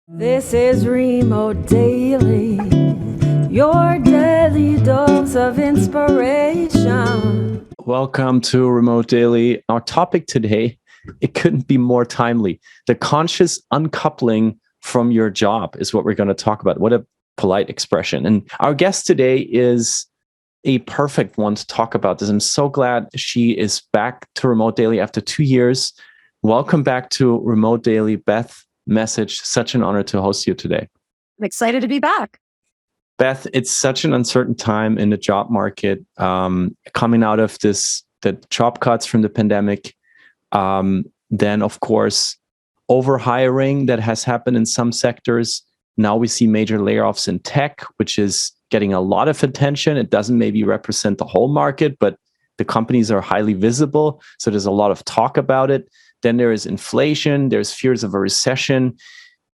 This is Remote Daily, your daily dose of inspiration. Welcome to Remote Daily. Our topic today, it couldn't be more timely. The conscious uncoupling from your job is what we're going to talk about. What a polite expression. And our guest today is a perfect one to talk about this. I'm so glad she is back to Remote Daily after 2 years. Welcome back to Remote Daily, Beth Messich. Such an honor to host you today. I'm excited to be back. Beth, it's such an uncertain time in the job market, coming out of the job cuts from the pandemic. Then, of course, overhiring that has happened in some sectors. Now we see major layoffs in tech, which is getting a lot of attention. It doesn't maybe represent the whole market, but the companies are highly visible. So there's a lot of talk about it. Then there is inflation, there's fears of a recession.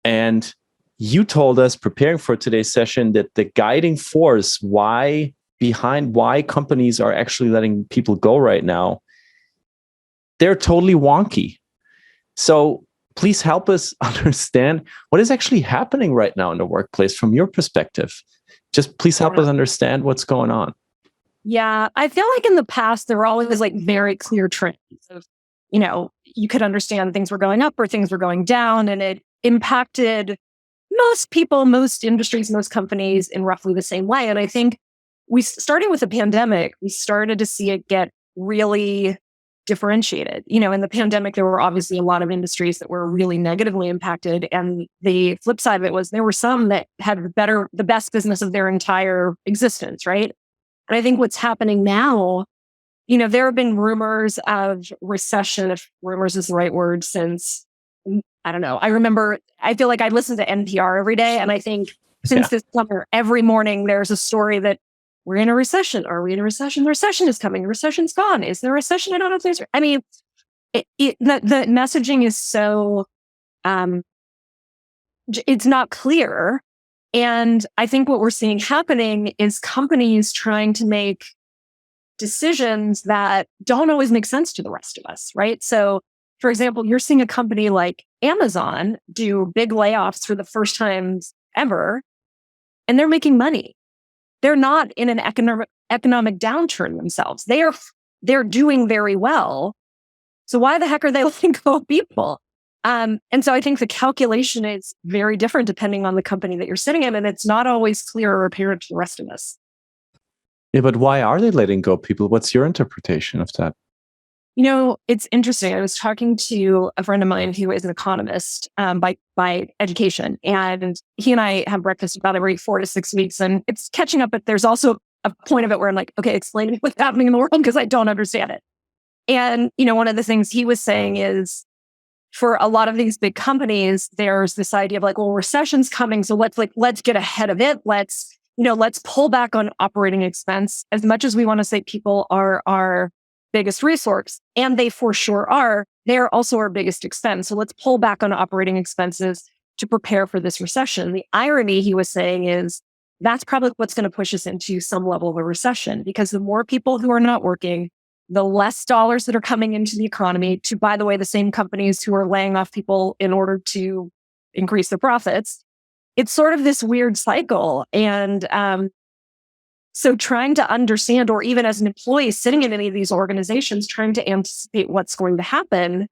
And you told us, preparing for today's session, that the guiding force behind why companies are actually letting people go right now, they're totally wonky. So please help us understand what is actually happening right now in the workplace from your perspective. Just please help us understand what's going on. Yeah, I feel like in the past, there were always like very clear trends of, you could understand things were going up or things were going down, and it impacted most people, most industries, most companies in roughly the same way. And I think starting with the pandemic, we started to see it get really differentiated. In the pandemic, there were obviously a lot of industries that were really negatively impacted. And the flip side of it was there were some that had the best business of their entire existence, right? And I think what's happening now, there have been rumors of recession, if rumors is the right word, since, I don't know. I feel like I listen to NPR every day. And I think since this summer, every morning there's a story that we're in a recession. Are we in a recession? The recession is coming. The recession's gone. Is there a recession? I don't know if there's, the messaging is so, it's not clear. And I think what we're seeing happening is companies trying to make decisions that don't always make sense to the rest of us, right? So, for example, you're seeing a company like Amazon do big layoffs for the first time ever, and they're making money. They're not in an economic downturn themselves. They're doing very well. So why the heck are they letting go of people? And so I think the calculation is very different depending on the company that you're sitting in, and it's not always clear or apparent to the rest of us. Yeah, but why are they letting go of people? What's your interpretation of that? It's interesting. I was talking to a friend of mine who is an economist by education, and he and I have breakfast about every 4 to 6 weeks, and it's catching up. But there's also a point of it where I'm like, okay, explain to me what's happening in the world because I don't understand it. And one of the things he was saying is, for a lot of these big companies, there's this idea of like, well, recession's coming, so let's get ahead of it. Let's pull back on operating expense. As much as we want to say people are our biggest resource, and they for sure are, they're also our biggest expense. So let's pull back on operating expenses to prepare for this recession. The irony, he was saying, is that's probably what's going to push us into some level of a recession, because the more people who are not working, the less dollars that are coming into the economy to, by the way, the same companies who are laying off people in order to increase their profits. It's sort of this weird cycle. And so trying to understand, or even as an employee sitting in any of these organizations, trying to anticipate what's going to happen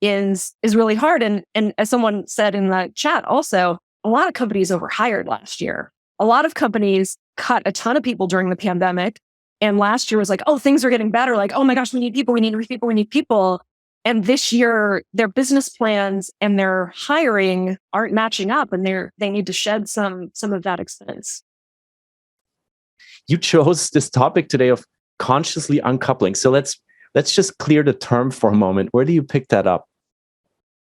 is really hard. And as someone said in the chat also, a lot of companies overhired last year. A lot of companies cut a ton of people during the pandemic. And last year was like, oh, things are getting better. Like, oh my gosh, we need people, we need people, we need people. And this year, their business plans and their hiring aren't matching up, and they need to shed some of that expense. You chose this topic today of consciously uncoupling. So let's just clear the term for a moment. Where do you pick that up?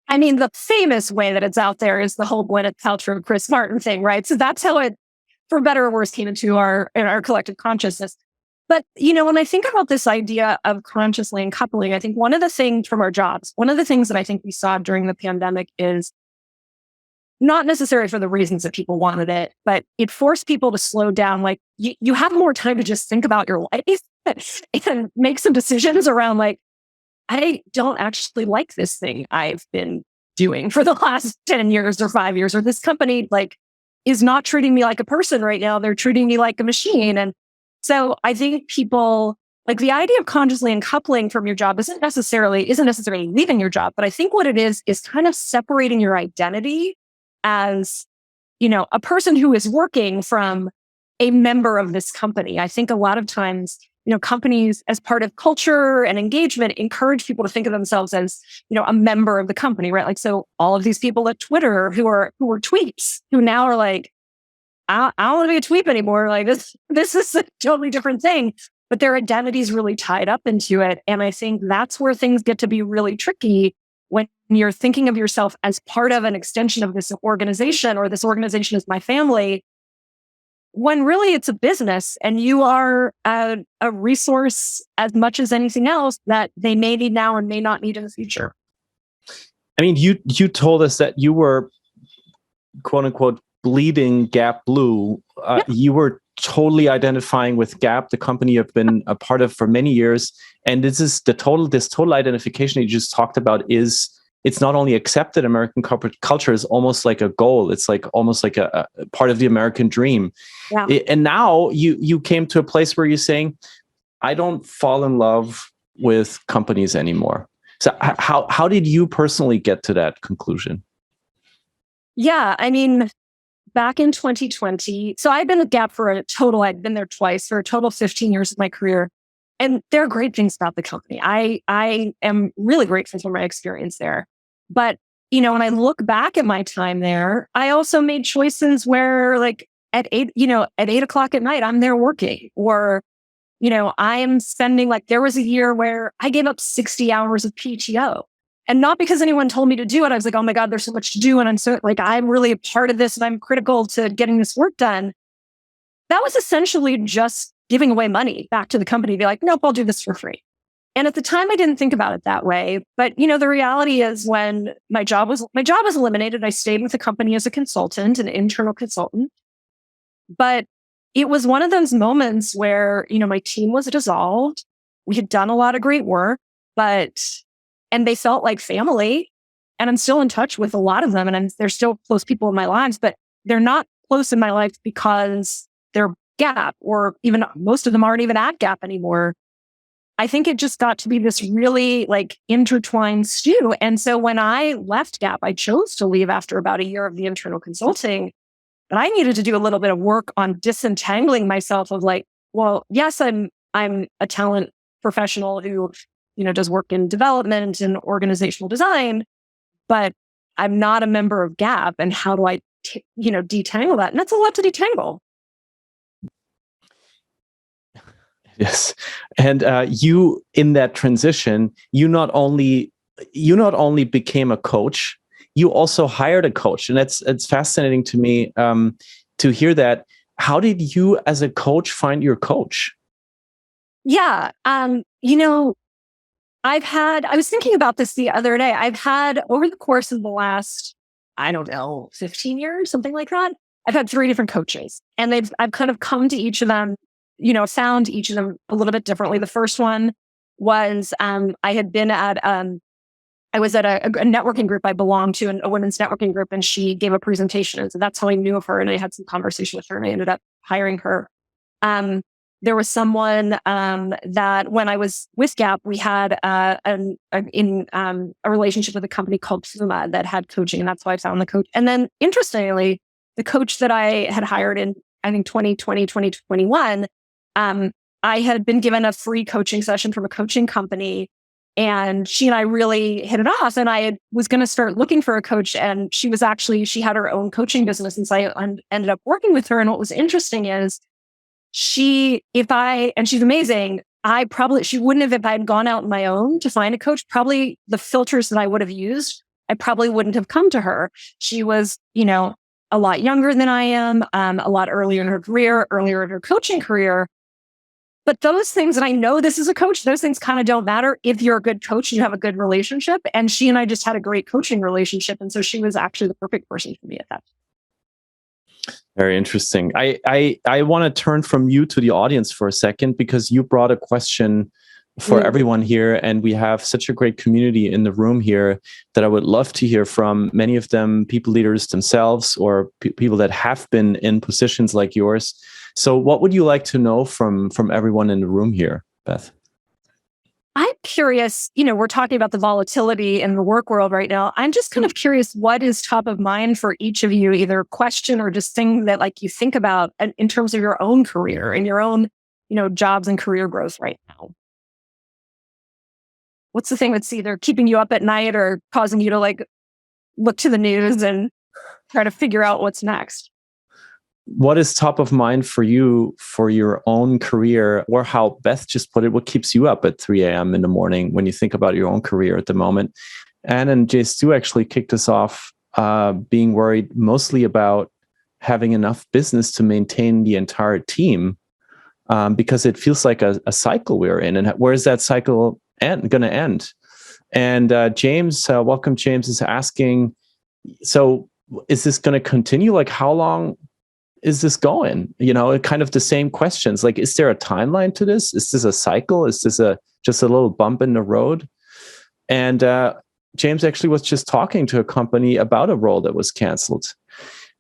I mean, the famous way that it's out there is the whole Gwyneth Paltrow, Chris Martin thing, right? So that's how it, for better or worse, came into our collective consciousness. But, when I think about this idea of consciously uncoupling, I think one of the things from our jobs, one of the things that I think we saw during the pandemic is not necessarily for the reasons that people wanted it, but it forced people to slow down. Like you have more time to just think about your life and make some decisions around like, I don't actually like this thing I've been doing for the last 10 years or 5 years, or this company like is not treating me like a person right now. They're treating me like a machine. And so I think people like the idea of consciously uncoupling from your job isn't necessarily leaving your job. But I think what it is kind of separating your identity as, a person who is working from a member of this company. I think a lot of times, companies as part of culture and engagement encourage people to think of themselves as, a member of the company, right? Like, so all of these people at Twitter who were tweeps, who now are like, I don't want to be a tweep anymore. Like this is a totally different thing, but their identity is really tied up into it. And I think that's where things get to be really tricky when you're thinking of yourself as part of an extension of this organization, or this organization is my family, when really it's a business and you are a resource as much as anything else that they may need now and may not need in the future. I mean, you told us that you were, quote unquote, bleeding Gap Blue. You were totally identifying with Gap, the company you've been a part of for many years. And this total identification that you just talked about it's not only accepted American corporate culture, is almost like a goal. It's like almost like a part of the American dream. Yeah. And now you came to a place where you're saying, I don't fall in love with companies anymore. So how did you personally get to that conclusion? Yeah, I mean, back in 2020, so I've been at Gap I'd been there twice for a total of 15 years of my career. And there are great things about the company. I am really grateful for my experience there. But, when I look back at my time there, I also made choices where like at 8:00 at night, I'm there working, or, I am spending there was a year where I gave up 60 hours of PTO. And not because anyone told me to do it. I was like, oh my God, there's so much to do. And I'm really a part of this and I'm critical to getting this work done. That was essentially just giving away money back to the company. Be like, nope, I'll do this for free. And at the time, I didn't think about it that way. But, the reality is when my job was eliminated, I stayed with the company as a consultant, an internal consultant. But it was one of those moments where, my team was dissolved. We had done a lot of great work, and they felt like family. And I'm still in touch with a lot of them. And they're still close people in my lives, but they're not close in my life because they're Gap, or even most of them aren't even at Gap anymore. I think it just got to be this really intertwined stew. And so when I left Gap, I chose to leave after about a year of the internal consulting. But I needed to do a little bit of work on disentangling myself of well, yes, I'm a talent professional who, does work in development and organizational design, but I'm not a member of Gap. And how do I, detangle that? And that's a lot to detangle. Yes. And you, in that transition, you not only became a coach, you also hired a coach. And it's fascinating to me to hear that. How did you as a coach find your coach? Yeah. I was thinking about this the other day. I've had, over the course of the last, 15 years, something like that, I've had 3 different coaches, and I've kind of come to each of them, found each of them a little bit differently. The first one was, I was at a networking group I belonged to, a women's networking group, and she gave a presentation. And so that's how I knew of her. And I had some conversation with her, and I ended up hiring her. There was someone that when I was with Gap, we had a relationship with a company called Puma that had coaching, and that's why I found the coach. And then interestingly, the coach that I had hired in, I think 2020, 2021, I had been given a free coaching session from a coaching company, and she and I really hit it off. And I was going to start looking for a coach, and she had her own coaching business, and so I ended up working with her. And what was interesting is she's amazing. She wouldn't have, if I had gone out on my own to find a coach, probably the filters that I would have used, I probably wouldn't have come to her. She was, a lot younger than I am, a lot earlier in her coaching career. But those things, and I know this is a coach, those things kind of don't matter if you're a good coach and you have a good relationship. And she and I just had a great coaching relationship. And so she was actually the perfect person for me at that. Very interesting. I want to turn from you to the audience for a second, because you brought a question for everyone here. And we have such a great community in the room here that I would love to hear from, many of them people leaders themselves, or people that have been in positions like yours. So what would you like to know from everyone in the room here, Beth? I'm curious, we're talking about the volatility in the work world right now. I'm just kind of curious, what is top of mind for each of you, either question or just thing that like you think about in terms of your own career and your own, jobs and career growth right now? What's the thing that's either keeping you up at night or causing you to like look to the news and try to figure out what's next? What is top of mind for you for your own career, or how Beth just put it, what keeps you up at 3 a.m. in the morning when you think about your own career at the moment? Anne and Jay Stu actually kicked us off being worried mostly about having enough business to maintain the entire team, because it feels like a cycle we're in. And where is that cycle going to end? And James, welcome, James, is asking, so is this going to continue? Like, how long is this going? Kind of the same questions. Like, is there a timeline to this? Is this a cycle? Is this just a little bump in the road? And James actually was just talking to a company about a role that was canceled.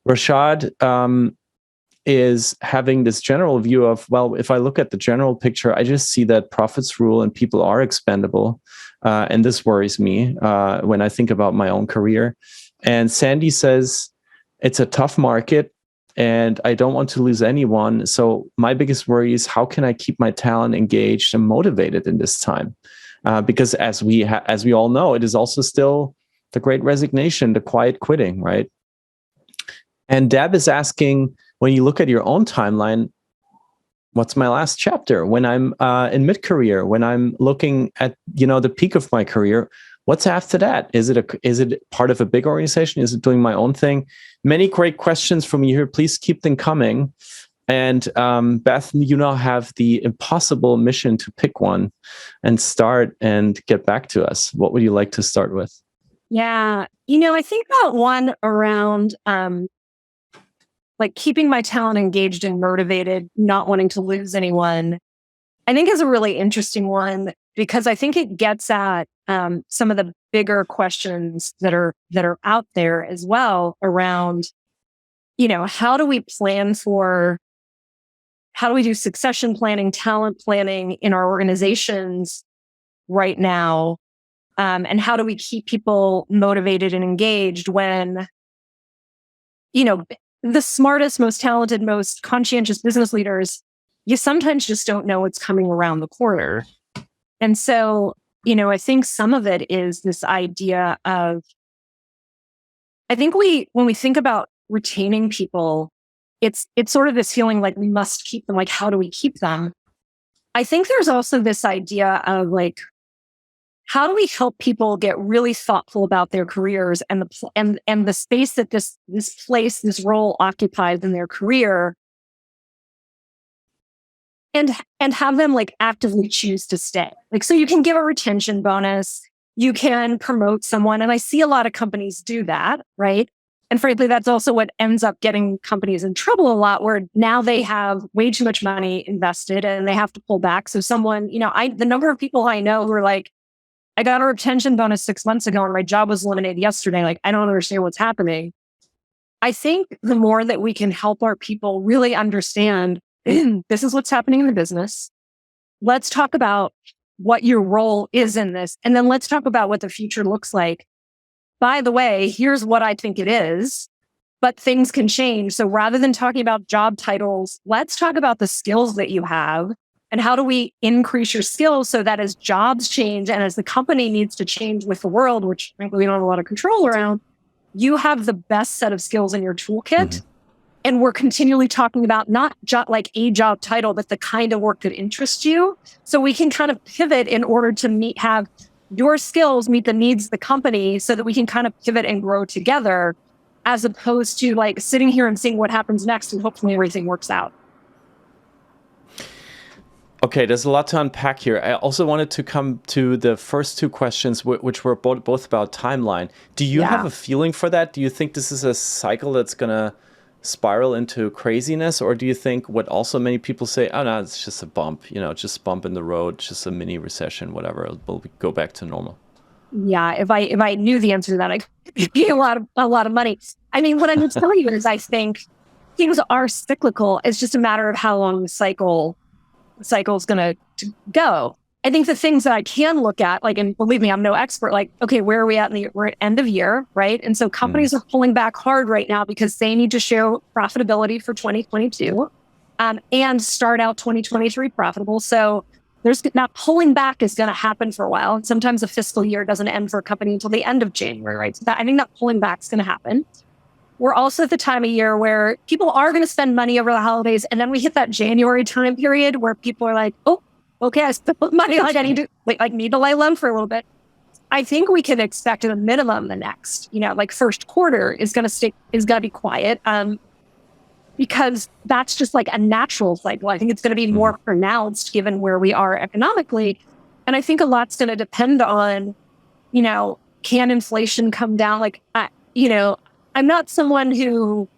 Rashad is having this general view of, well, if I look at the general picture, I just see that profits rule and people are expendable. And this worries me when I think about my own career. And Sandy says, it's a tough market and I don't want to lose anyone. So my biggest worry is, how can I keep my talent engaged and motivated in this time? Because as we all know, it is also still the great resignation, the quiet quitting, right? And Deb is asking, when you look at your own timeline, what's my last chapter? When I'm in mid-career, when I'm looking at the peak of my career, what's after that? Is it part of a big organization? Is it doing my own thing? Many great questions from you here. Please keep them coming. And Beth, you now have the impossible mission to pick one and start and get back to us. What would you like to start with? Yeah, I think about one around like keeping my talent engaged and motivated, not wanting to lose anyone. I think is a really interesting one, because I think it gets at some of the bigger questions that are out there as well around, how do we do succession planning, talent planning in our organizations right now? And how do we keep people motivated and engaged when, the smartest, most talented, most conscientious business leaders, you sometimes just don't know what's coming around the corner. And so, I think some of it is this idea of, I think when we think about retaining people, it's sort of this feeling like we must keep them. Like, how do we keep them? I think there's also this idea of like, how do we help people get really thoughtful about their careers and the space that this role occupies in their career, and have them like actively choose to stay. Like, so you can give a retention bonus, you can promote someone. And I see a lot of companies do that, right? And frankly, that's also what ends up getting companies in trouble a lot, where now they have way too much money invested and they have to pull back. So someone, the number of people I know who are like, I got a retention bonus 6 months ago and my job was eliminated yesterday. Like, I don't understand what's happening. I think the more that we can help our people really understand, this is what's happening in the business. Let's talk about what your role is in this. And then let's talk about what the future looks like. By the way, here's what I think it is, but things can change. So rather than talking about job titles, let's talk about the skills that you have. And how do we increase your skills so that as jobs change and as the company needs to change with the world, which frankly we don't have a lot of control around, you have the best set of skills in your toolkit. Mm-hmm. And we're continually talking about not like a job title, but the kind of work that interests you. So we can kind of pivot in order to have your skills meet the needs of the company, so that we can kind of pivot and grow together, as opposed to like sitting here and seeing what happens next and hopefully everything works out. Okay, there's a lot to unpack here. I also wanted to come to the first two questions, which were both about timeline. Do you have a feeling for that? Do you think this is a cycle that's going to spiral into craziness, or do you think what also many people say, oh no, it's just a bump, it's just a bump in the road, just a mini recession, whatever, we'll go back to normal? Yeah, if I knew the answer to that, I could be a lot of money. I mean, what I'm telling you is I think things are cyclical. It's just a matter of how long the cycle is going to go. I think the things that I can look at, like, and believe me, I'm no expert, like, okay, where are we at we're at end of year, right? And so companies are pulling back hard right now because they need to show profitability for 2022 and start out 2023 profitable. So there's now pulling back is going to happen for a while. And sometimes a fiscal year doesn't end for a company until the end of January, right? So I think that pulling back is going to happen. We're also at the time of year where people are going to spend money over the holidays. And then we hit that January time period where people are like, oh, okay, I spent money. Like I need to lay low for a little bit. I think we can expect at a minimum the next, like first quarter is going to be quiet. Because that's just like a natural cycle. I think it's going to be more pronounced given where we are economically. And I think a lot's going to depend on, can inflation come down? Like, I'm not someone who,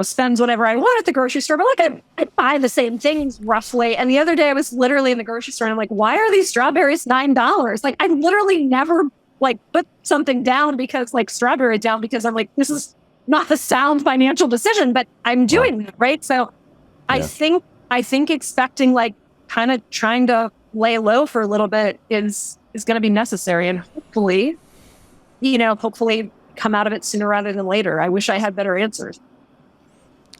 spends whatever I want at the grocery store, but like I buy the same things roughly. And the other day I was literally in the grocery store and I'm like, why are these strawberries $9? Like I literally never like put something down because like strawberry down because I'm like, this is not the sound financial decision, but I'm doing it, right? So I think expecting like kind of trying to lay low for a little bit is going to be necessary, and hopefully come out of it sooner rather than later. I wish I had better answers.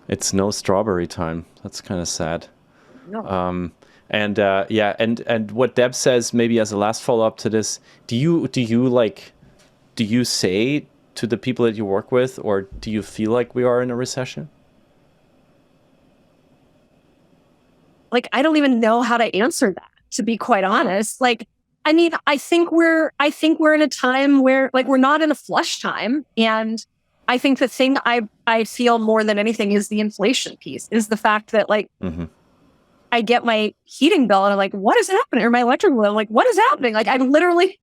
It's no strawberry time. That's kind of sad. No. And what Deb says, maybe as a last follow up to this, do you say to the people that you work with, or do you feel like we are in a recession? Like, I don't even know how to answer that, to be quite honest. Like, I mean, I think we're in a time where like, we're not in a flush time. And I think the thing I feel more than anything is the inflation piece, is the fact that like, I get my heating bill and I'm like, what is happening? Or my electric bill, I'm like, what is happening? Like, I'm literally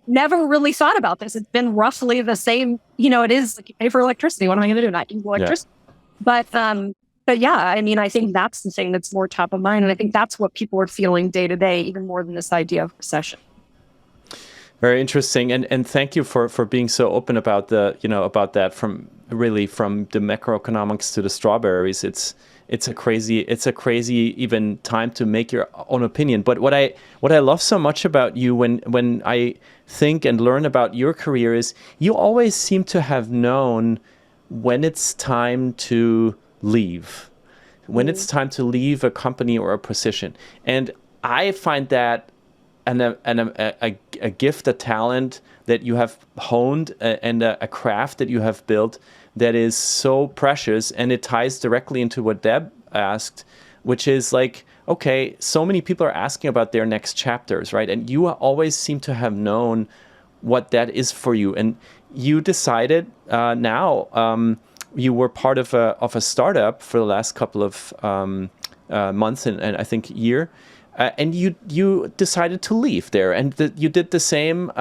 never really thought about this. It's been roughly the same, it is like you pay for electricity. What am I going to do? Not use electricity. Yeah. But yeah, I mean, I think that's the thing that's more top of mind. And I think that's what people are feeling day to day, even more than this idea of recession. Very interesting. And thank you for being so open about about that, from the macroeconomics to the strawberries. It's a crazy even time to make your own opinion. But what I love so much about you when I think and learn about your career is you always seem to have known when it's time to leave, when it's time to leave a company or a position. And I find that a gift, a talent that you have honed, and a craft that you have built that is so precious. And it ties directly into what Deb asked, which is like, okay, so many people are asking about their next chapters, right? And you always seem to have known what that is for you. And you decided you were part of a startup for the last couple of months and I think year. And you decided to leave there, and you did the same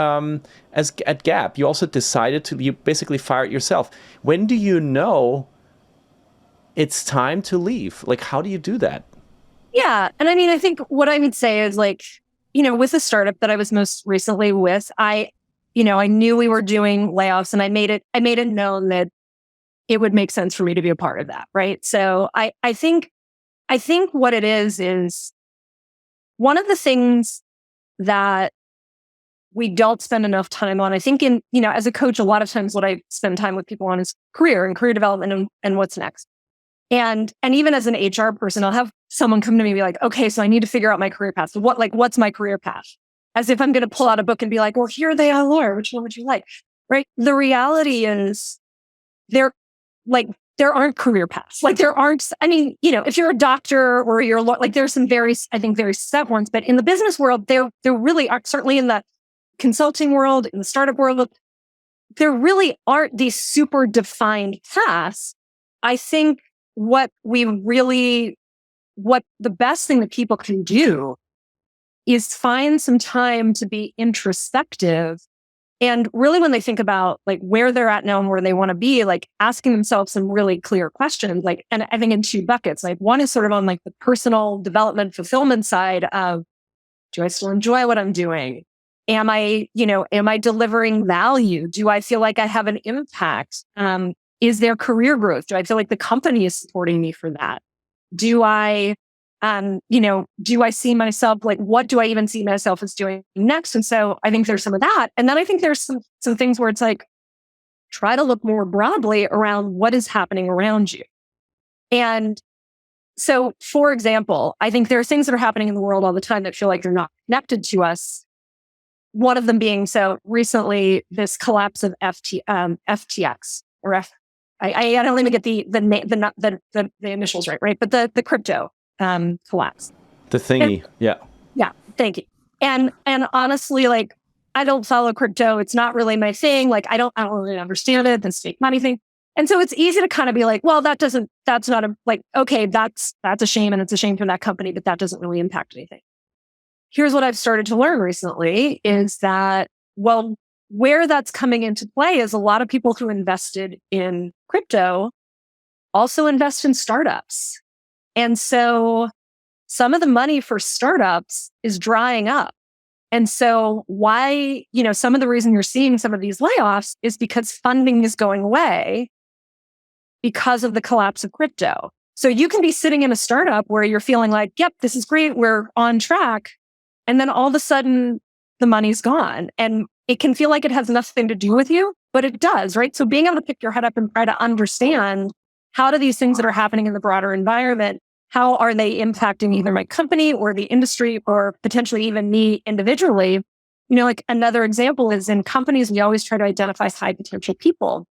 as at Gap. You also decided you basically fired yourself. When do you know it's time to leave? Like, how do you do that? Yeah, and I mean, I think what I would say is like, with the startup that I was most recently with, I knew we were doing layoffs, and I made it known that it would make sense for me to be a part of that, right? So I think what it is one of the things that we don't spend enough time on. I think as a coach, a lot of times what I spend time with people on is career and career development and what's next. And even as an HR person, I'll have someone come to me and be like, okay, so I need to figure out my career path. So what's my career path? As if I'm going to pull out a book and be like, well, here they are, Laura, which one would you like? Right? The reality is there aren't career paths. Like there aren't, I mean, if you're a doctor or you're like, there's some very set ones, but in the business world, there really aren't, certainly in the consulting world, in the startup world, there really aren't these super defined paths. I think what the best thing that people can do is find some time to be introspective And really, when they think about like where they're at now and where they want to be, like asking themselves some really clear questions, like, and I think in two buckets, like one is sort of on like the personal development, fulfillment side of, do I still enjoy what I'm doing? Am I delivering value? Do I feel like I have an impact? Is there career growth? Do I feel like the company is supporting me for that? Do I see myself, like, what do I even see myself as doing next? And so I think there's some of that. And then I think there's some things where it's like, try to look more broadly around what is happening around you. And so, for example, I think there are things that are happening in the world all the time that feel like they're not connected to us. One of them being, so recently, this collapse of FTX or I don't even get the initials right? But the crypto collapse. The thingy, yeah. Yeah, thank you. And honestly, like, I don't follow crypto. It's not really my thing. Like, I don't really understand it, the fake money thing. And so it's easy to kind of be like, well, that's not okay, that's a shame, and it's a shame for that company, but that doesn't really impact anything. Here's what I've started to learn recently is that, well, where that's coming into play is a lot of people who invested in crypto also invest in startups. And so some of the money for startups is drying up. And so why, some of the reason you're seeing some of these layoffs is because funding is going away because of the collapse of crypto. So you can be sitting in a startup where you're feeling like, yep, this is great, we're on track. And then all of a sudden the money's gone. And it can feel like it has nothing to do with you, but it does, right? So being able to pick your head up and try to understand, how do these things that are happening in the broader environment, how are they impacting either my company or the industry or potentially even me individually? Like another example is in companies, we always try to identify high potential people.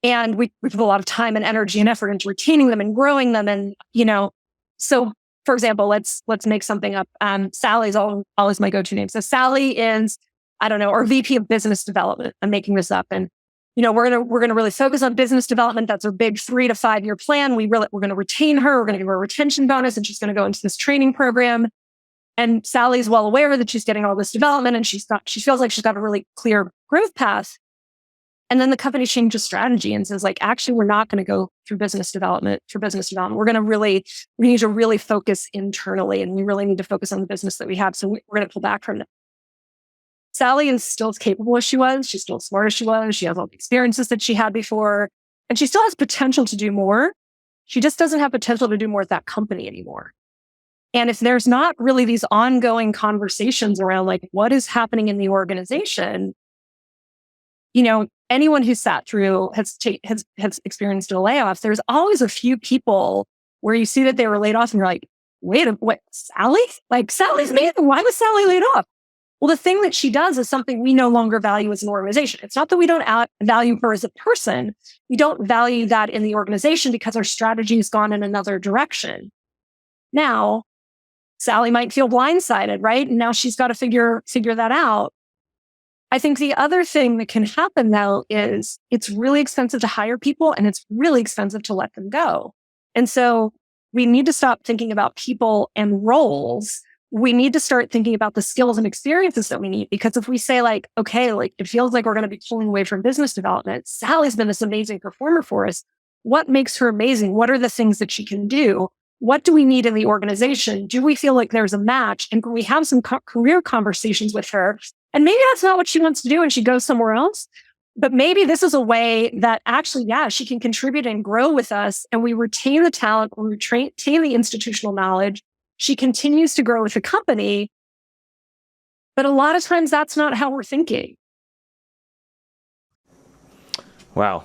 And we put a lot of time and energy and effort into retaining them and growing them. And, so for example, let's make something up. Sally's always my go-to name. So Sally is, our VP of business development. I'm making this up. And, we're going to really focus on business development. That's our big 3 to 5 year plan. We're going to retain her. We're going to give her a retention bonus, and she's going to go into this training program. And Sally's well aware that she's getting all this development, and she feels like she's got a really clear growth path. And then the company changes strategy and says, like, actually, we're not going to go through business development for business development. We need to really focus internally, and we really need to focus on the business that we have. So we're going to pull back from that. Sally is still as capable as she was. She's still as smart as she was. She has all the experiences that she had before, and she still has potential to do more. She just doesn't have potential to do more at that company anymore. And if there's not really these ongoing conversations around like what is happening in the organization, anyone who sat through has experienced a layoff. There's always a few people where you see that they were laid off, and you're like, wait, Sally? Like, Sally's me? Why was Sally laid off? Well, the thing that she does is something we no longer value as an organization. It's not that we don't value her as a person. We don't value that in the organization because our strategy has gone in another direction. Now, Sally might feel blindsided, right? And now she's got to figure that out. I think the other thing that can happen though is it's really expensive to hire people, and it's really expensive to let them go. And so we need to stop thinking about people and roles. We need to start thinking about the skills and experiences that we need. Because if we say like, okay, like it feels like we're going to be pulling away from business development. Sally's been this amazing performer for us. What makes her amazing? What are the things that she can do? What do we need in the organization? Do we feel like there's a match? And can we have some career conversations with her? And maybe that's not what she wants to do and she goes somewhere else. But maybe this is a way that actually, she can contribute and grow with us. And we retain the talent, we retain the institutional knowledge. She continues to grow with the company. But a lot of times that's not how we're thinking. Wow.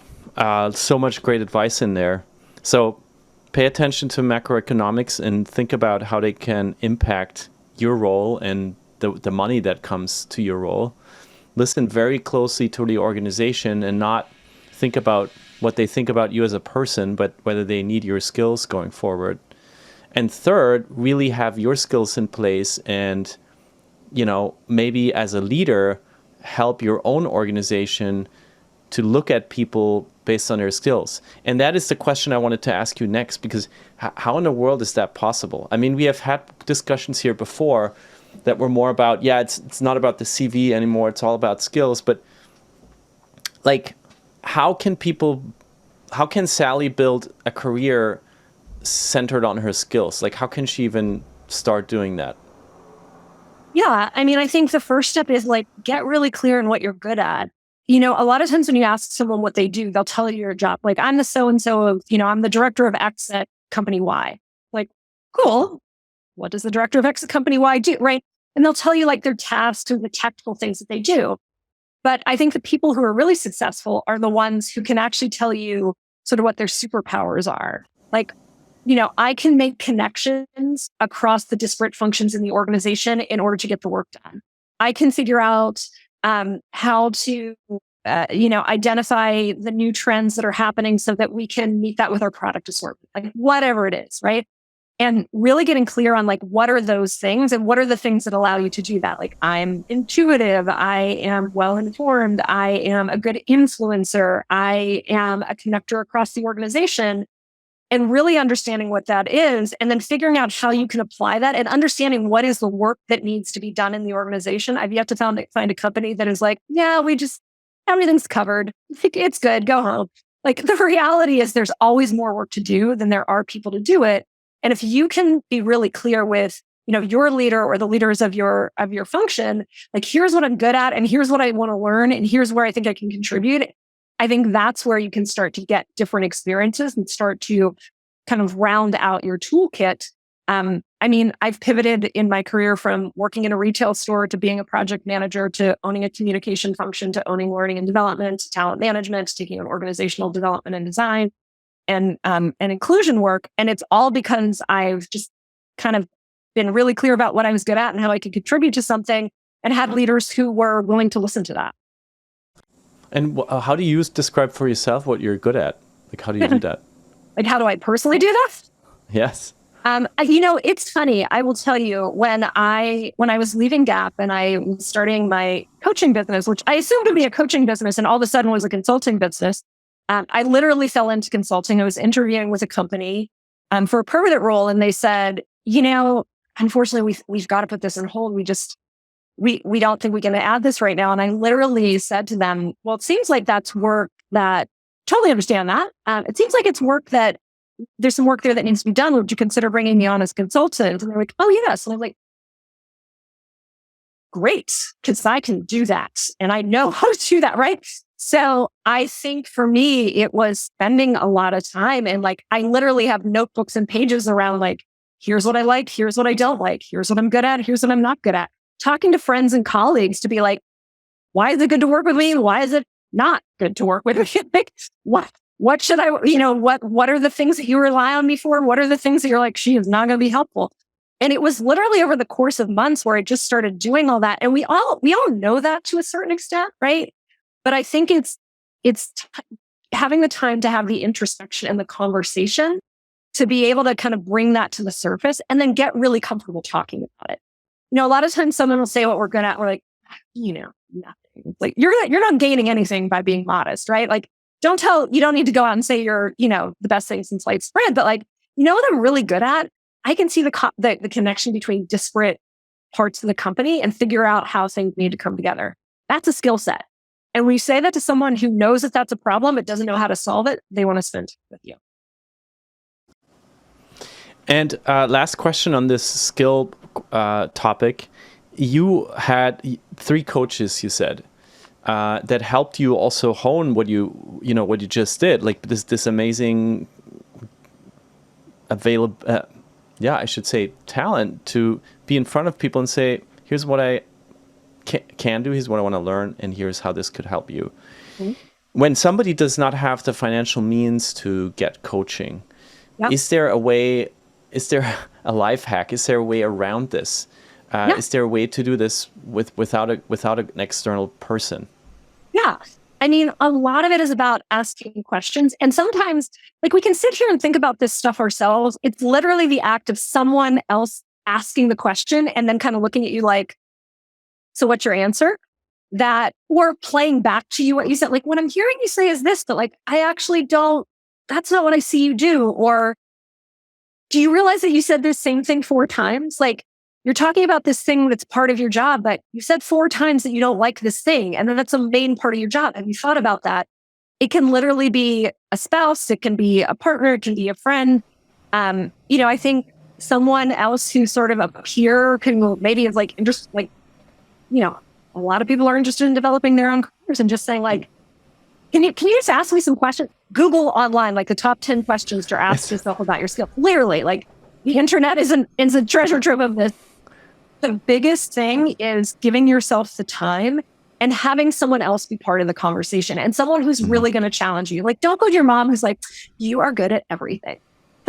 So much great advice in there. So pay attention to macroeconomics and think about how they can impact your role and the money that comes to your role. Listen very closely to the organization and not think about what they think about you as a person, but whether they need your skills going forward. And third, really have your skills in place and, maybe as a leader, help your own organization to look at people based on their skills. And that is the question I wanted to ask you next, because how in the world is that possible? I mean, we have had discussions here before that were more about, yeah, it's not about the CV anymore. It's all about skills. But like, how can Sally build a career centered on her skills? Like, how can she even start doing that? Yeah. I mean, I think the first step is like, get really clear in what you're good at. You know, a lot of times when you ask someone what they do, they'll tell you your job. Like, I'm the so-and-so of, I'm the director of X at company Y. Like, cool. What does the director of X at company Y do? Right. And they'll tell you like their tasks or the tactical things that they do. But I think the people who are really successful are the ones who can actually tell you sort of what their superpowers are. Like, I can make connections across the disparate functions in the organization in order to get the work done. I can figure out how to, identify the new trends that are happening so that we can meet that with our product assortment, like whatever it is, right? And really getting clear on like, what are those things and what are the things that allow you to do that? Like, I'm intuitive. I am well-informed. I am a good influencer. I am a connector across the organization, and really understanding what that is. And then figuring out how you can apply that and understanding what is the work that needs to be done in the organization. I've yet to find a company that is like, yeah, everything's covered. It's good. Go home. Like, the reality is there's always more work to do than there are people to do it. And if you can be really clear with, your leader or the leaders of your function, like, here's what I'm good at and here's what I want to learn and here's where I think I can contribute. I think that's where you can start to get different experiences and start to kind of round out your toolkit. I've pivoted in my career from working in a retail store to being a project manager to owning a communication function to owning learning and development, to talent management, to taking on organizational development and design and inclusion work. And it's all because I've just kind of been really clear about what I was good at and how I could contribute to something, and had leaders who were willing to listen to that. And how do you describe for yourself what you're good at? Like, how do you do that? Like, how do I personally do that? Yes. It's funny. I will tell you, when I was leaving Gap and I was starting my coaching business, which I assumed would be a coaching business and all of a sudden was a consulting business, I literally fell into consulting. I was interviewing with a company for a permanent role, and they said, unfortunately, we've got to put this on hold. We don't think we can add this right now. And I literally said to them, well, it seems like that's work that, totally understand that. It seems like it's work that there's some work there that needs to be done. Would you consider bringing me on as consultant? And they're like, oh, yes. And I'm like, great, because I can do that. And I know how to do that, right? So I think for me, it was spending a lot of time. And like, I literally have notebooks and pages around like, here's what I like, here's what I don't like, here's what I'm good at, here's what I'm not good at. Talking to friends and colleagues to be like, why is it good to work with me? Why is it not good to work with me? Like, what should I, what are the things that you rely on me for? What are the things that you're like, she is not going to be helpful? And it was literally over the course of months where I just started doing all that. And we all know that to a certain extent, right? But I think it's having the time to have the introspection and the conversation to be able to kind of bring that to the surface and then get really comfortable talking about it. A lot of times someone will say what we're good at. We're like, nothing. Like, you're not gaining anything by being modest, right? Like, you don't need to go out and say you're, the best thing since sliced bread, but like, what I'm really good at? I can see the connection between disparate parts of the company and figure out how things need to come together. That's a skill set. And when you say that to someone who knows that that's a problem, but doesn't know how to solve it, they want to spend with you. And last question on this skill topic. You had 3 coaches, you said, that helped you also hone what you just did, like this amazing talent to be in front of people and say, here's what I can do, here's what I want to learn, and here's how this could help you. Mm-hmm. When somebody does not have the financial means to get coaching, is there a life hack? Is there a way around this? Is there a way to do this without an external person? Yeah. I mean, a lot of it is about asking questions. And sometimes, like, we can sit here and think about this stuff ourselves. It's literally the act of someone else asking the question and then kind of looking at you like, so what's your answer? Or playing back to you what you said. Like, what I'm hearing you say is this, but like, I actually don't, that's not what I see you do. Or do you realize that you said the same thing 4 times? Like, you're talking about this thing that's part of your job, but you said 4 times that you don't like this thing. And then that's a main part of your job. Have you thought about that? It can literally be a spouse. It can be a partner. It can be a friend. I think someone else who's sort of a peer can maybe is like interest, like, a lot of people are interested in developing their own careers and just saying like, can you just ask me some questions? Google online, like the top 10 questions to ask yourself about your skill. Clearly, like the internet is a treasure trove of this. The biggest thing is giving yourself the time and having someone else be part of the conversation and someone who's really going to challenge you. Like, don't go to your mom who's like, you are good at everything.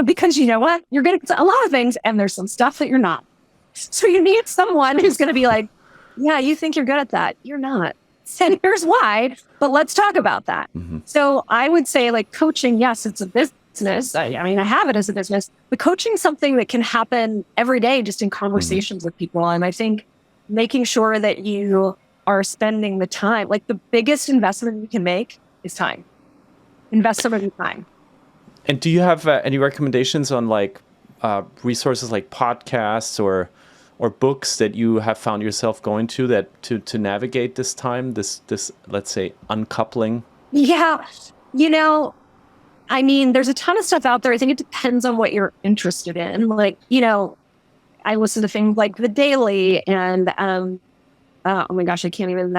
Because you know what? You're good at a lot of things and there's some stuff that you're not. So you need someone who's going to be like, yeah, you think you're good at that. You're not. And here's why, but let's talk about that. So I would say like coaching, yes, it's a business. I mean, I have it as a business, but coaching something that can happen every day just in conversations with people. And I think making sure that you are spending the time, like the biggest investment you can make is time. Invest some of your time. And do you have any recommendations on like resources like podcasts or books that you have found yourself going to that to navigate this time, this let's say uncoupling? Yeah, I mean, there's a ton of stuff out there. I think it depends on what you're interested in. Like, I listen to things like The Daily and oh my gosh, I can't even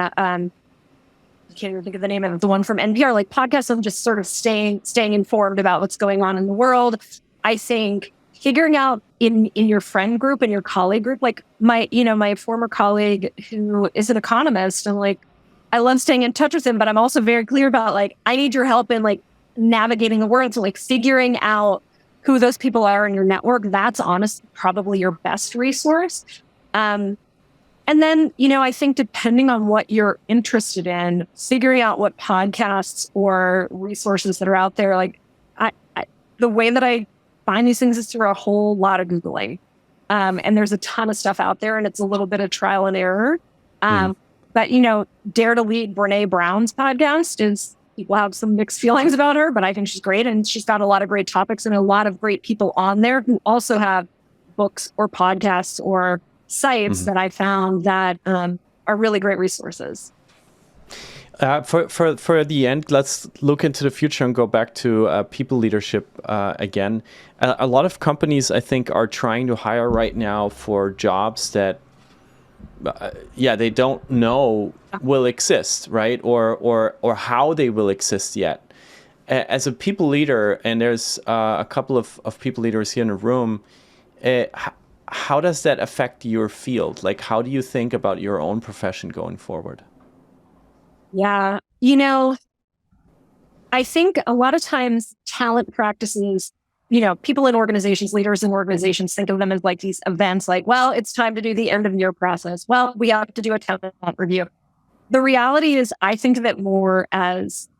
think of the name of it. The one from NPR, like podcasts of just sort of staying informed about what's going on in the world. I think figuring out in your friend group and your colleague group, like my former colleague who is an economist, and like I love staying in touch with him, but I'm also very clear about like I need your help in like navigating the world. So like figuring out who those people are in your network, that's honestly probably your best resource. And then, I think depending on what you're interested in, figuring out what podcasts or resources that are out there, like the way that I find these things is through a whole lot of Googling. And there's a ton of stuff out there and it's a little bit of trial and error. But, Dare to Lead, Brene Brown's podcast is, people have some mixed feelings about her, but I think she's great. And she's got a lot of great topics and a lot of great people on there who also have books or podcasts or sites that I found that are really great resources. For the end, let's look into the future and go back to people leadership again. A lot of companies, I think, are trying to hire right now for jobs that, they don't know will exist, right? Or how they will exist yet. As a people leader, and there's a couple of people leaders here in the room, how does that affect your field? Like, how do you think about your own profession going forward? Yeah. I think a lot of times talent practices, people in organizations, leaders in organizations think of them as like these events like, well, it's time to do the end of year process. Well, we have to do a talent review. The reality is I think of it more as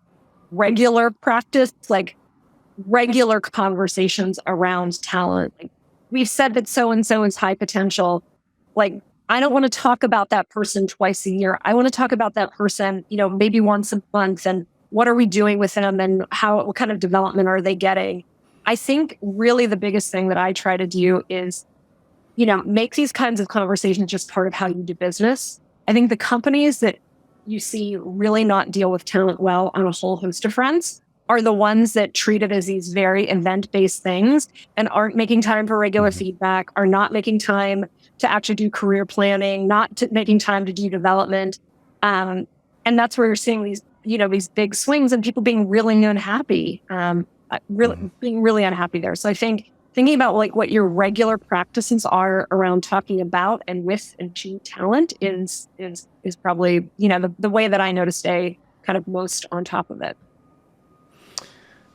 regular practice, like regular conversations around talent. Like, we've said that so-and-so is high potential. Like, I don't want to talk about that person twice a year. I want to talk about that person, maybe once a month. And what are we doing with them and what kind of development are they getting? I think really the biggest thing that I try to do is, make these kinds of conversations just part of how you do business. I think the companies that you see really not deal with talent well on a whole host of fronts are the ones that treat it as these very event-based things and aren't making time for regular feedback, are not making time to actually do career planning, making time to do development. And that's where you're seeing these big swings and people being really unhappy, being really unhappy there. So I think thinking about like what your regular practices are around talking about and with and to talent is probably, the way that I know to stay kind of most on top of it.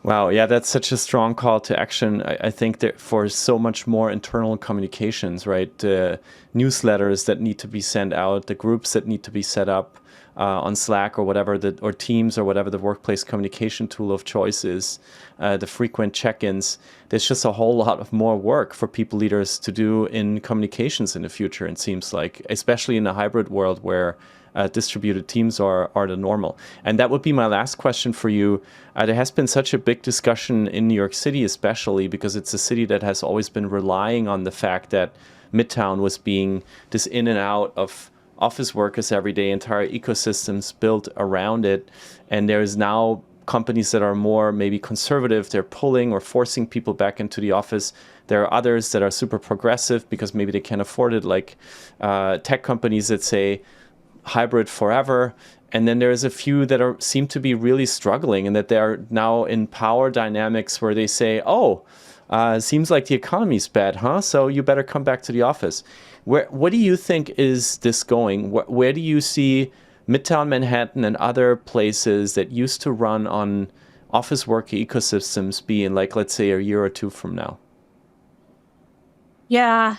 Wow. Yeah, that's such a strong call to action. I think that for so much more internal communications, right? The newsletters that need to be sent out, the groups that need to be set up on Slack or whatever, or Teams or whatever the workplace communication tool of choice is, the frequent check-ins. There's just a whole lot of more work for people leaders to do in communications in the future, it seems like, especially in a hybrid world where distributed teams are the normal. And that would be my last question for you. There has been such a big discussion in New York City, especially because it's a city that has always been relying on the fact that Midtown was being this in and out of office workers every day, entire ecosystems built around it. And there's now companies that are more maybe conservative, they're pulling or forcing people back into the office. There are others that are super progressive because maybe they can't afford it, like tech companies that say hybrid forever. And then there's a few that seem to be really struggling, and that they're now in power dynamics where they say, oh, seems like the economy's bad, huh? So you better come back to the office. What do you think is this going? Where do you see Midtown Manhattan and other places that used to run on office work ecosystems be in, like, let's say, a year or two from now? Yeah.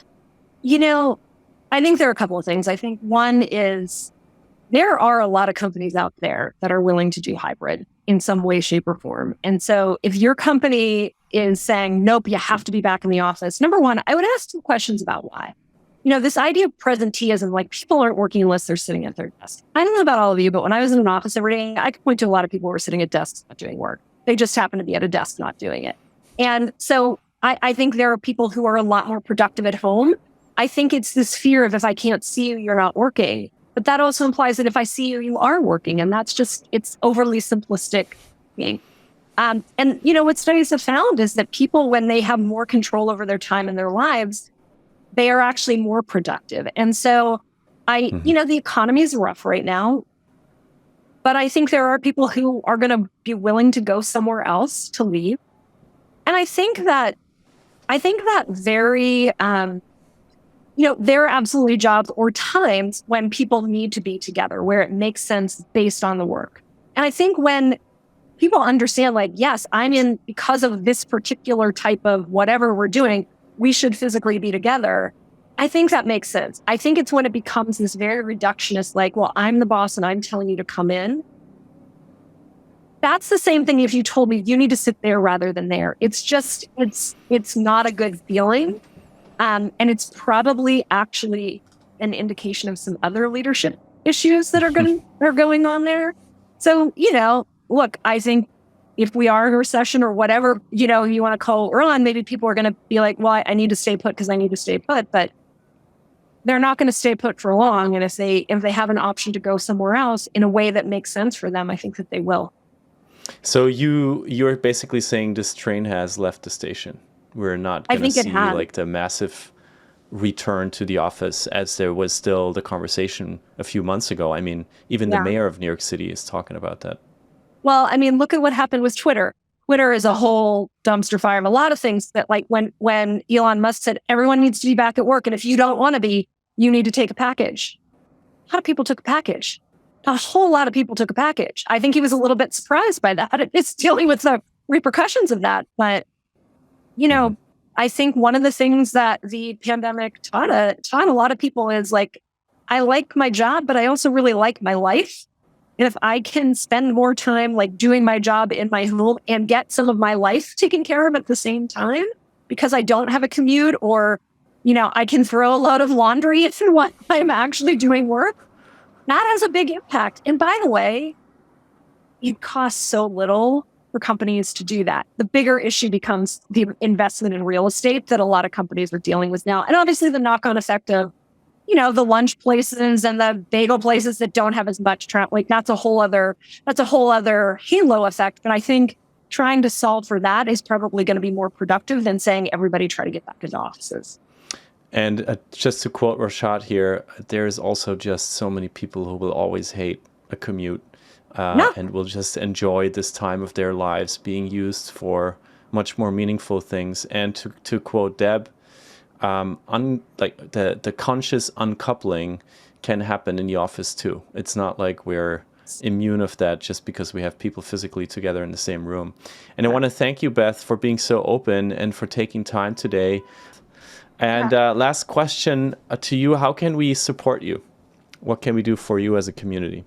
I think there are a couple of things. I think one is there are a lot of companies out there that are willing to do hybrid in some way, shape, or form. And so if your company is saying, nope, you have to be back in the office, number one, I would ask some questions about why. This idea of presenteeism, like people aren't working unless they're sitting at their desk. I don't know about all of you, but when I was in an office every day, I could point to a lot of people who were sitting at desks not doing work. They just happen to be at a desk not doing it. And so I think there are people who are a lot more productive at home. I think it's this fear of if I can't see you, you're not working. But that also implies that if I see you, you are working. And that's just, it's overly simplistic thinking. And what studies have found is that people, when they have more control over their time and their lives, they are actually more productive. And so the economy is rough right now, but I think there are people who are going to be willing to go somewhere else to leave. And I think that very, there are absolutely jobs or times when people need to be together, where it makes sense based on the work. And I think when people understand, like, yes, I'm in because of this particular type of whatever we're doing, we should physically be together. I think that makes sense. I think it's when it becomes this very reductionist, like, well, I'm the boss and I'm telling you to come in. That's the same thing if you told me you need to sit there rather than there. It's just, it's not a good feeling. And it's probably actually an indication of some other leadership issues that are going on there. So, look, I think if we are in a recession or whatever, you want to call we're on, maybe people are going to be like, well, I need to stay put because I need to stay put. But they're not going to stay put for long. And if they have an option to go somewhere else in a way that makes sense for them, I think that they will. So you're basically saying this train has left the station. We're not going to see like the massive return to the office as there was still the conversation a few months ago. I mean, even the mayor of New York City is talking about that. Well, I mean, look at what happened with Twitter. Twitter is a whole dumpster fire of a lot of things that, like, when Elon Musk said everyone needs to be back at work, and if you don't want to be, you need to take a package. A lot of people took a package. A whole lot of people took a package. I think he was a little bit surprised by that. It's dealing with the repercussions of that. But, I think one of the things that the pandemic taught a lot of people is, like, I like my job, but I also really like my life. And if I can spend more time, like, doing my job in my home and get some of my life taken care of at the same time, because I don't have a commute, or, I can throw a load of laundry while I'm actually doing work, that has a big impact. And by the way, it costs so little for companies to do that. The bigger issue becomes the investment in real estate that a lot of companies are dealing with now. And obviously the knock-on effect of, the lunch places and the bagel places that don't have as much traffic, like, that's a whole other halo effect. But I think trying to solve for that is probably going to be more productive than saying everybody try to get back into offices. And just to quote Rashad here, there's also just so many people who will always hate a commute and will just enjoy this time of their lives being used for much more meaningful things. And to quote Deb, the conscious uncoupling can happen in the office too. It's not like we're immune of that just because we have people physically together in the same room. And I want to thank you, Beth, for being so open and for taking time today. And last question to you: how can we support you? What can we do for you as a community?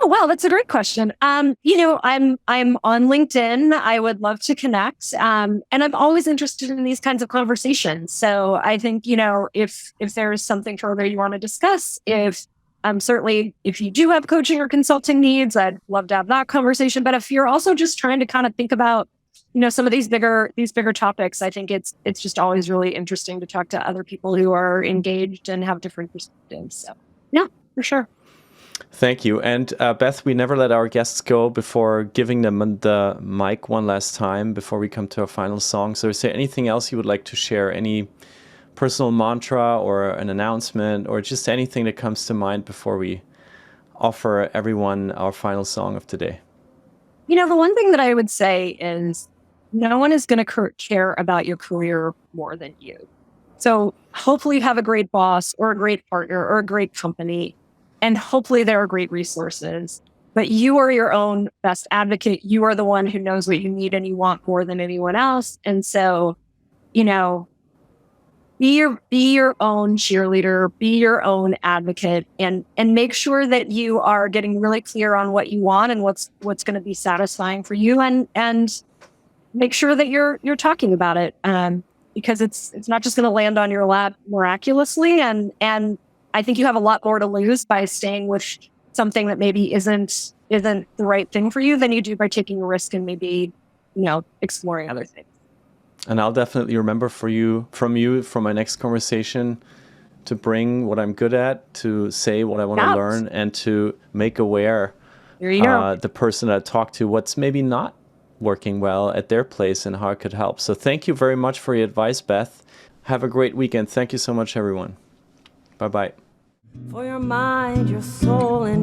Oh, wow, that's a great question. I'm on LinkedIn. I would love to connect. And I'm always interested in these kinds of conversations. So I think, if there's something further you want to discuss, if certainly if you do have coaching or consulting needs, I'd love to have that conversation. But if you're also just trying to kind of think about, some of these bigger topics, I think it's just always really interesting to talk to other people who are engaged and have different perspectives. So yeah, for sure. Thank you. And Beth, we never let our guests go before giving them the mic one last time before we come to our final song. So is there anything else you would like to share? Any personal mantra or an announcement or just anything that comes to mind before we offer everyone our final song of today? The one thing that I would say is no one is going to care about your career more than you. So hopefully you have a great boss or a great partner or a great company, and hopefully there are great resources. But you are your own best advocate. You are the one who knows what you need and you want more than anyone else. And so, be your own cheerleader, be your own advocate, and make sure that you are getting really clear on what you want and what's going to be satisfying for you, and make sure that you're talking about it, because it's not just going to land on your lap miraculously, and I think you have a lot more to lose by staying with something that maybe isn't the right thing for you than you do by taking a risk and maybe exploring other things. And I'll definitely remember from my next conversation to bring what I'm good at, to say what I want to learn, and to make aware the person I talk to what's maybe not working well at their place and how it could help. So thank you very much for your advice, Beth. Have a great weekend. Thank you so much, everyone. Bye-bye. For your mind, your soul, and